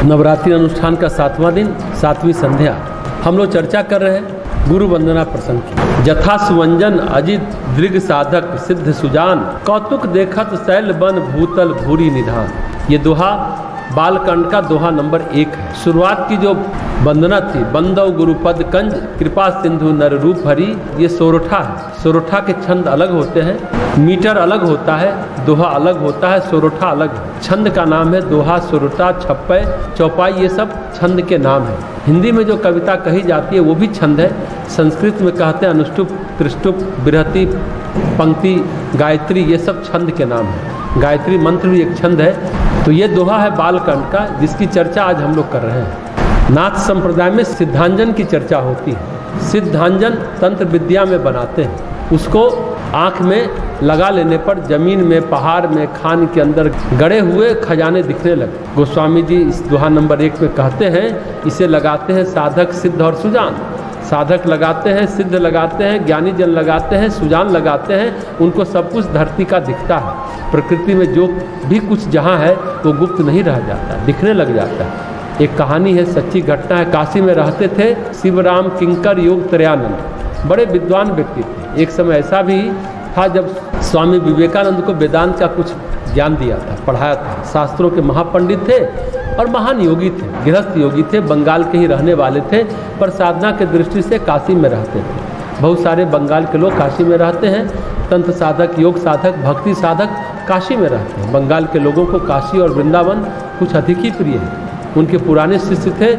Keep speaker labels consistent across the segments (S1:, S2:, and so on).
S1: नवरात्रि अनुष्ठान का 7वां दिन, 7वीं संध्या। हम लोग चर्चा कर रहे हैं गुरु वंदना प्रसंग की। जथा सुवंजन अजित दृग साधक सिद्ध सुजान, कौतुक देखत शैल बन भूतल भूरी निधान। ये दोहा बालकांड का दोहा नंबर 1 है। शुरुआत की जो वंदना थी, बंदव गुरुपद कंज कृपा सिंधु नर रूप हरि, ये सोरठा है। सोरठा के छंद अलग होते हैं, मीटर अलग होता है, दोहा अलग होता है, सोरठा अलग है। छंद का नाम है दोहा, सोरठा, छप्पे, चौपाई, ये सब छंद के नाम है। हिंदी में जो कविता कही जाती है वो भी छंद है। संस्कृत में कहते हैं अनुष्टुप, त्रिष्टुप, बृहति, पंक्ति, गायत्री, ये सब छंद के नाम है। गायत्री मंत्र भी एक छंद है। तो ये दोहा है बालकांड का, जिसकी चर्चा आज हम लोग कर रहे हैं। नाथ संप्रदाय में सिद्धांजन की चर्चा होती है। सिद्धांजन तंत्र विद्या में बनाते हैं। उसको आँख में लगा लेने पर जमीन में, पहाड़ में, खान के अंदर गड़े हुए खजाने दिखने लगे। गोस्वामी जी इस दोहा नंबर 1 में कहते हैं, इसे लगाते हैं साधक, सिद्ध और सुजान। साधक लगाते हैं, सिद्ध लगाते हैं, ज्ञानी जन लगाते हैं, सुजान लगाते हैं। उनको सब कुछ धरती का दिखता है। प्रकृति में जो भी कुछ जहाँ है वो गुप्त नहीं रह जाता, दिखने लग जाता है। एक कहानी है, सच्ची घटना है। काशी में रहते थे शिवराम किंकर योग त्रयानंद, बड़े विद्वान व्यक्ति थे। एक समय ऐसा भी था जब स्वामी विवेकानंद को वेदांत का कुछ ज्ञान दिया था, पढ़ाया था। शास्त्रों के महापंडित थे और महान योगी थे, गृहस्थ योगी थे, बंगाल के ही रहने वाले थे, पर साधना के दृष्टि से काशी में रहते थे। बहुत सारे बंगाल के लोग काशी में रहते हैं। तंत्र साधक, योग साधक, भक्ति साधक काशी में रहते हैं। बंगाल के लोगों को काशी और वृंदावन कुछ अधिक ही प्रिय है। उनके पुराने शिष्य थे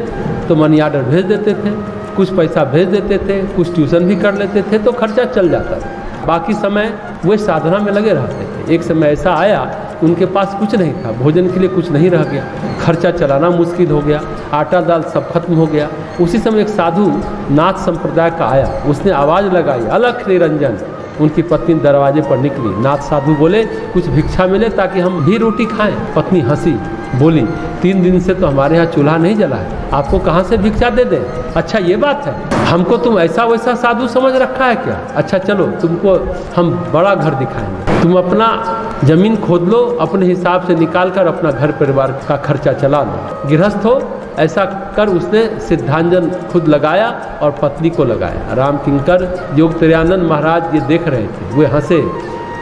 S1: तो मनी आर्डर भेज देते थे, कुछ पैसा भेज देते थे, कुछ ट्यूशन भी कर लेते थे, तो खर्चा चल जाता था। बाकी समय वे साधना में लगे रहते थे। एक समय ऐसा आया उनके पास कुछ नहीं था, भोजन के लिए कुछ नहीं रह गया, खर्चा चलाना मुश्किल हो गया, आटा दाल सब खत्म हो गया। उसी समय एक साधु नाथ संप्रदाय का आया, उसने आवाज़ लगाई, अलख निरंजन। उनकी पत्नी दरवाजे पर निकली। नाथ साधु बोले, कुछ भिक्षा मिले ताकि हम भी रोटी खाएं। पत्नी हंसी, बोली, 3 दिन से तो हमारे यहाँ चूल्हा नहीं जला है, आपको कहाँ से भिक्षा दे दें? अच्छा ये बात है, हमको तुम ऐसा वैसा साधु समझ रखा है क्या? अच्छा चलो तुमको हम बड़ा घर दिखाएंगे, तुम अपना जमीन खोद लो, अपने हिसाब से निकाल कर अपना घर परिवार का खर्चा चला लो, गृहस्थ हो। ऐसा कर उसने सिद्धांजन खुद लगाया और पत्नी को लगाया। राम किंकर योग त्रयानंद महाराज ये देख रहे थे, वे हंसे।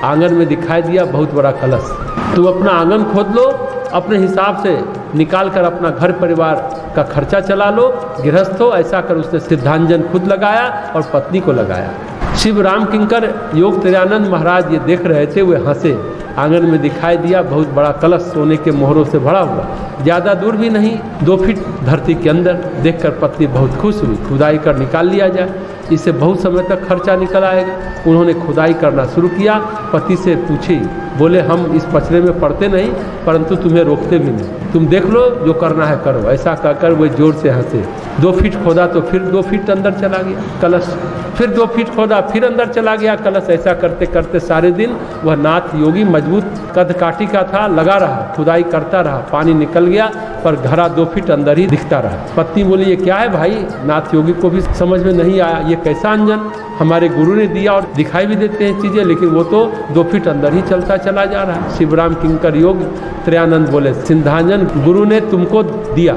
S1: आंगन में दिखाई दिया बहुत बड़ा कलश। तुम अपना आंगन खोद लो, अपने हिसाब से निकाल कर अपना घर परिवार का खर्चा चला लो, गृहस्थ हो। ऐसा कर उसने सिद्धांजन खुद लगाया और पत्नी को लगाया। शिव राम किंकर योग त्रयानंद महाराज ये देख रहे थे, वे हंसे। आंगन में दिखाई दिया बहुत बड़ा कलश, सोने के मोहरों से भरा हुआ, ज़्यादा दूर भी नहीं, 2 फीट धरती के अंदर। देखकर पत्नी बहुत खुश हुई, खुदाई कर निकाल लिया जाए, इससे बहुत समय तक खर्चा निकल आएगा। उन्होंने खुदाई करना शुरू किया। पति से पूछी, बोले हम इस पचड़े में पड़ते नहीं, परंतु तुम्हें रोकते भी नहीं, तुम देख लो जो करना है करो। ऐसा कहकर वे जोर से हंसे। 2 फीट खोदा तो फिर 2 फीट अंदर चला गया कलश, फिर 2 फीट खोदा फिर अंदर चला गया कलश। ऐसा करते करते सारे दिन वह नाथ योगी मजबूत कद काठी का था, लगा रहा, खुदाई करता रहा। पानी निकल गया पर घड़ा 2 फीट अंदर ही दिखता रहा। पत्नी बोली, ये क्या है भाई? नाथ योगी को भी समझ में नहीं आया, ये कैसा अंजन? हमारे गुरु ने दिया और दिखाई भी देते हैं चीज़ें, लेकिन वो तो 2 फीट अंदर ही चलता चला जा रहा है। शिवराम किंकर योग त्रयानंद बोले, सिद्धांजन गुरु ने तुमको दिया,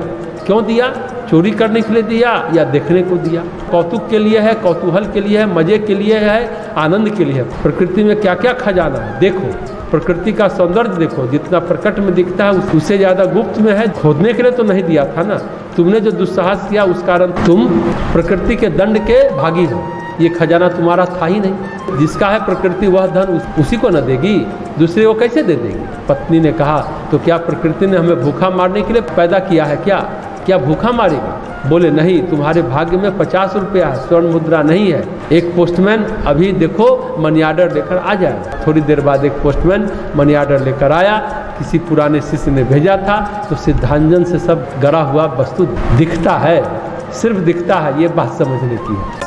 S1: क्यों दिया? चोरी करने के लिए दिया या देखने को दिया? कौतुक के लिए है, कौतूहल के लिए है, मजे के लिए है, आनंद के लिए है। प्रकृति में क्या क्या खजाना है देखो, प्रकृति का सौंदर्य देखो, जितना प्रकट में दिखता है उससे ज़्यादा गुप्त में है। खोदने के लिए तो नहीं दिया था ना, तुमने जो दुस्साहस किया उस कारण तुम प्रकृति के दंड के भागी हो। ये खजाना तुम्हारा था ही नहीं। जिसका है प्रकृति वह धन उसी को न देगी, दूसरे को कैसे दे देगी? पत्नी ने कहा, तो क्या प्रकृति ने हमें भूखा मारने के लिए पैदा किया है क्या? क्या भूखा मारेगा? बोले नहीं, तुम्हारे भाग्य में 50 रुपया है, स्वर्ण मुद्रा नहीं है। एक पोस्टमैन अभी देखो मनी ऑर्डर लेकर आ जाए। थोड़ी देर बाद एक पोस्टमैन मनी ऑर्डर लेकर आया, किसी पुराने शिष्य ने भेजा था। तो सिद्धांजन से सब गड़ा हुआ वस्तु दिखता है, सिर्फ दिखता है, ये बात समझने की है।